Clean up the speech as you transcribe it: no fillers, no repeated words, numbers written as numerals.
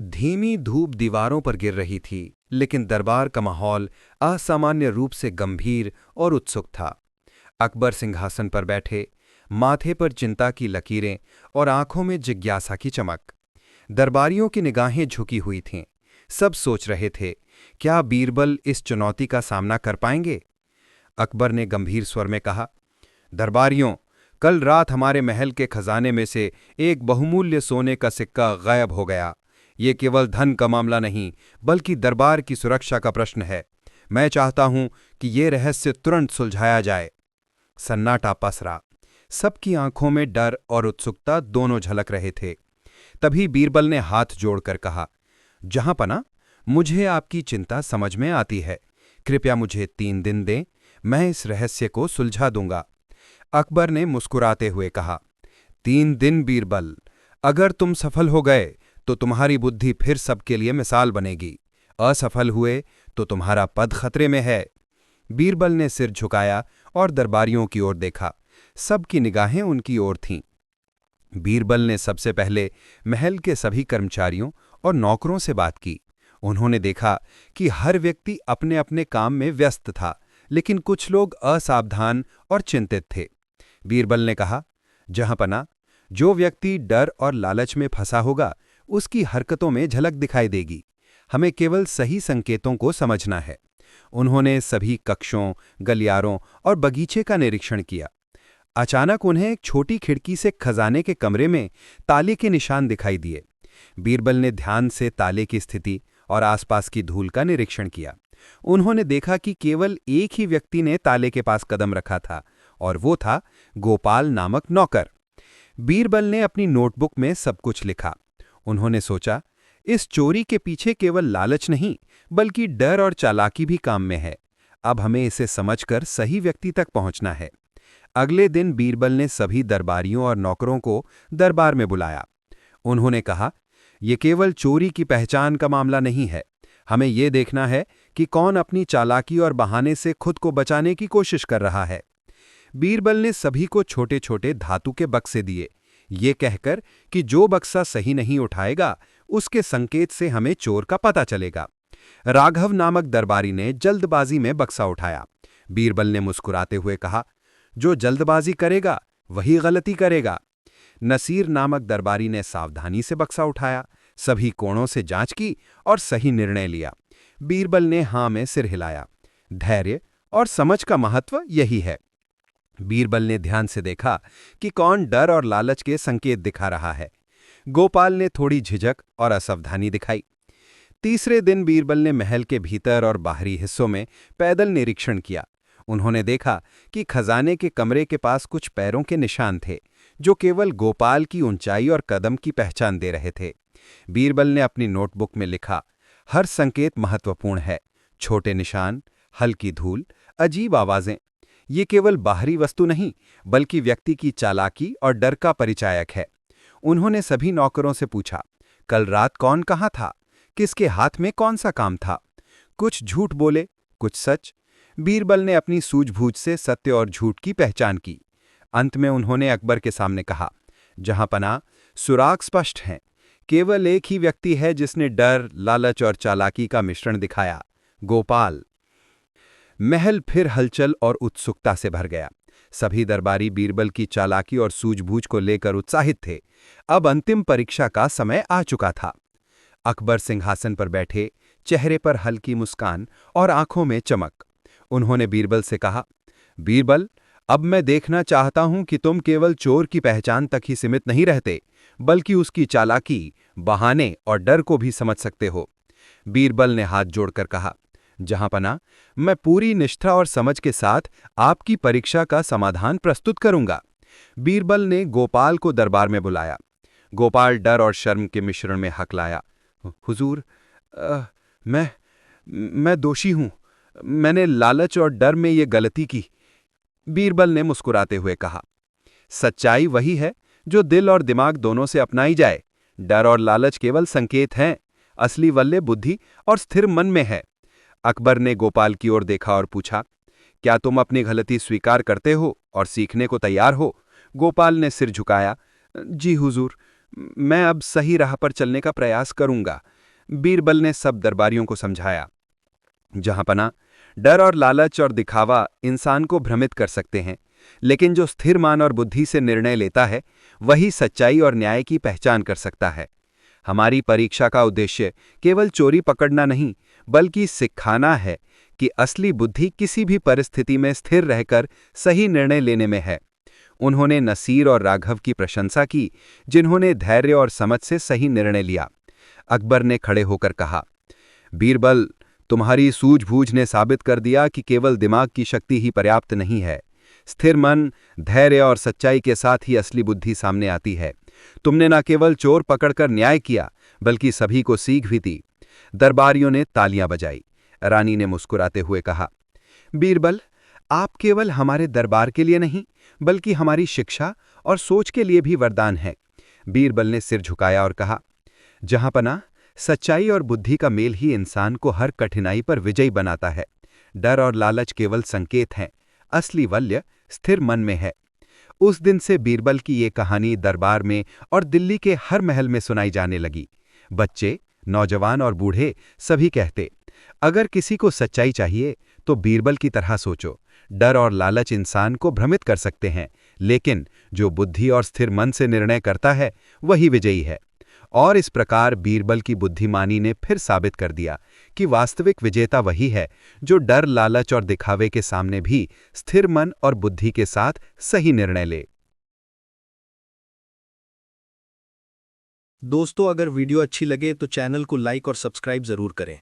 धीमी धूप दीवारों पर गिर रही थी, लेकिन दरबार का माहौल असामान्य रूप से गंभीर और उत्सुक था। अकबर सिंहासन पर बैठे, माथे पर चिंता की लकीरें और आंखों में जिज्ञासा की चमक। दरबारियों की निगाहें झुकी हुई थीं। सब सोच रहे थे, क्या बीरबल इस चुनौती का सामना कर पाएंगे? अकबर ने गंभीर स्वर में कहा, दरबारियों, कल रात हमारे महल के खजाने में से एक बहुमूल्य सोने का सिक्का गायब हो गया। ये केवल धन का मामला नहीं, बल्कि दरबार की सुरक्षा का प्रश्न है। मैं चाहता हूं कि ये रहस्य तुरंत सुलझाया जाए। सन्नाटा पसरा। सबकी आंखों में डर और उत्सुकता दोनों झलक रहे थे। तभी बीरबल ने हाथ जोड़कर कहा, जहांपना, मुझे आपकी चिंता समझ में आती है। कृपया मुझे 3 दिन दें, मैं इस रहस्य को सुलझा दूंगा। अकबर ने मुस्कुराते हुए कहा, 3 दिन बीरबल, अगर तुम सफल हो गए तो तुम्हारी बुद्धि फिर सबके लिए मिसाल बनेगी। असफल हुए तो तुम्हारा पद खतरे में है। बीरबल ने सिर झुकाया और दरबारियों की ओर देखा। सबकी निगाहें उनकी ओर थीं। बीरबल ने सबसे पहले महल के सभी कर्मचारियों और नौकरों से बात की। उन्होंने देखा कि हर व्यक्ति अपने अपने काम में व्यस्त था, लेकिन कुछ लोग असावधान और चिंतित थे। बीरबल ने कहा, जहांपना, जो व्यक्ति डर और लालच में फंसा होगा, उसकी हरकतों में झलक दिखाई देगी। हमें केवल सही संकेतों को समझना है। उन्होंने सभी कक्षों, गलियारों और बगीचे का निरीक्षण किया। अचानक उन्हें एक छोटी खिड़की से खजाने के कमरे में ताले के निशान दिखाई दिए। बीरबल ने ध्यान से ताले की स्थिति और आसपास की धूल का निरीक्षण किया। उन्होंने देखा कि केवल एक ही व्यक्ति ने ताले के पास कदम रखा था, और वो था गोपाल नामक नौकर। बीरबल ने अपनी नोटबुक में सब कुछ लिखा। उन्होंने सोचा, इस चोरी के पीछे केवल लालच नहीं, बल्कि डर और चालाकी भी काम में है। अब हमें इसे समझकर सही व्यक्ति तक पहुंचना है। अगले दिन बीरबल ने सभी दरबारियों और नौकरों को दरबार में बुलाया। उन्होंने कहा, यह केवल चोरी की पहचान का मामला नहीं है। हमें यह देखना है कि कौन अपनी चालाकी और बहाने से खुद को बचाने की कोशिश कर रहा है। बीरबल ने सभी को छोटे छोटे धातु के बक्से दिए, ये कहकर कि जो बक्सा सही नहीं उठाएगा, उसके संकेत से हमें चोर का पता चलेगा। राघव नामक दरबारी ने जल्दबाजी में बक्सा उठाया। बीरबल ने मुस्कुराते हुए कहा, जो जल्दबाजी करेगा वही गलती करेगा। नसीर नामक दरबारी ने सावधानी से बक्सा उठाया, सभी कोणों से जांच की और सही निर्णय लिया। बीरबल ने हां में सिर हिलाया। धैर्य और समझ का महत्व यही है। बीरबल ने ध्यान से देखा कि कौन डर और लालच के संकेत दिखा रहा है। गोपाल ने थोड़ी झिझक और असावधानी दिखाई। तीसरे दिन बीरबल ने महल के भीतर और बाहरी हिस्सों में पैदल निरीक्षण किया। उन्होंने देखा कि खजाने के कमरे के पास कुछ पैरों के निशान थे, जो केवल गोपाल की ऊंचाई और कदम की पहचान दे रहे थे। बीरबल ने अपनी नोटबुक में लिखा, हर संकेत महत्वपूर्ण है। छोटे निशान, हल्की धूल, अजीब आवाजें, ये केवल बाहरी वस्तु नहीं, बल्कि व्यक्ति की चालाकी और डर का परिचायक है। उन्होंने सभी नौकरों से पूछा, कल रात कौन कहाँ था, किसके हाथ में कौन सा काम था। कुछ झूठ बोले, कुछ सच। बीरबल ने अपनी सूझबूझ से सत्य और झूठ की पहचान की। अंत में उन्होंने अकबर के सामने कहा, जहांपना, सुराग स्पष्ट हैं। केवल एक ही व्यक्ति है जिसने डर, लालच और चालाकी का मिश्रण दिखाया, गोपाल। महल फिर हलचल और उत्सुकता से भर गया। सभी दरबारी बीरबल की चालाकी और सूझबूझ को लेकर उत्साहित थे। अब अंतिम परीक्षा का समय आ चुका था। अकबर सिंहासन पर बैठे, चेहरे पर हल्की मुस्कान और आंखों में चमक। उन्होंने बीरबल से कहा, बीरबल, अब मैं देखना चाहता हूं कि तुम केवल चोर की पहचान तक ही सीमित नहीं रहते, बल्कि उसकी चालाकी, बहाने और डर को भी समझ सकते हो। बीरबल ने हाथ जोड़कर कहा, जहांपना, मैं पूरी निष्ठा और समझ के साथ आपकी परीक्षा का समाधान प्रस्तुत करूंगा। बीरबल ने गोपाल को दरबार में बुलाया। गोपाल डर और शर्म के मिश्रण में हकलाया, हुजूर, मैं दोषी हूं। मैंने लालच और डर में ये गलती की। बीरबल ने मुस्कुराते हुए कहा, सच्चाई वही है जो दिल और दिमाग दोनों से अपनाई जाए। डर और लालच केवल संकेत हैं, असली वल्ले बुद्धि और स्थिर मन में है। अकबर ने गोपाल की ओर देखा और पूछा, क्या तुम अपनी गलती स्वीकार करते हो और सीखने को तैयार हो? गोपाल ने सिर झुकाया, जी हुजूर, मैं अब सही राह पर चलने का प्रयास करूंगा, बीरबल ने सब दरबारियों को समझाया। जहांपना, डर और लालच और दिखावा इंसान को भ्रमित कर सकते हैं, लेकिन जो स्थिर मन और बुद्धि से निर्णय लेता है वही सच्चाई और न्याय की पहचान कर सकता है। हमारी परीक्षा का उद्देश्य केवल चोरी पकड़ना नहीं, बल्कि सिखाना है कि असली बुद्धि किसी भी परिस्थिति में स्थिर रहकर सही निर्णय लेने में है। उन्होंने नसीर और राघव की प्रशंसा की, जिन्होंने धैर्य और समझ से सही निर्णय लिया। अकबर ने खड़े होकर कहा, बीरबल, तुम्हारी सूझबूझ ने साबित कर दिया कि केवल दिमाग की शक्ति ही पर्याप्त नहीं है। स्थिर मन, धैर्य और सच्चाई के साथ ही असली बुद्धि सामने आती है। तुमने न केवल चोर पकड़कर न्याय किया, बल्कि सभी को सीख भी दी। दरबारियों ने तालियां बजाई। रानी ने मुस्कुराते हुए कहा, बीरबल, आप केवल हमारे दरबार के लिए नहीं, बल्कि हमारी शिक्षा और सोच के लिए भी वरदान हैं। बीरबल ने सिर झुकाया और कहा, जहांपना, सच्चाई और बुद्धि का मेल ही इंसान को हर कठिनाई पर विजयी बनाता है। डर और लालच केवल संकेत हैं, असली वल्य स्थिर मन में है। उस दिन से बीरबल की ये कहानी दरबार में और दिल्ली के हर महल में सुनाई जाने लगी। बच्चे, नौजवान और बूढ़े सभी कहते, अगर किसी को सच्चाई चाहिए तो बीरबल की तरह सोचो। डर और लालच इंसान को भ्रमित कर सकते हैं, लेकिन जो बुद्धि और स्थिर मन से निर्णय करता है वही विजयी है। और इस प्रकार बीरबल की बुद्धिमानी ने फिर साबित कर दिया कि वास्तविक विजेता वही है जो डर, लालच और दिखावे के सामने भी स्थिर मन और बुद्धि के साथ सही निर्णय ले। दोस्तों, अगर वीडियो अच्छी लगे तो चैनल को लाइक और सब्सक्राइब जरूर करें।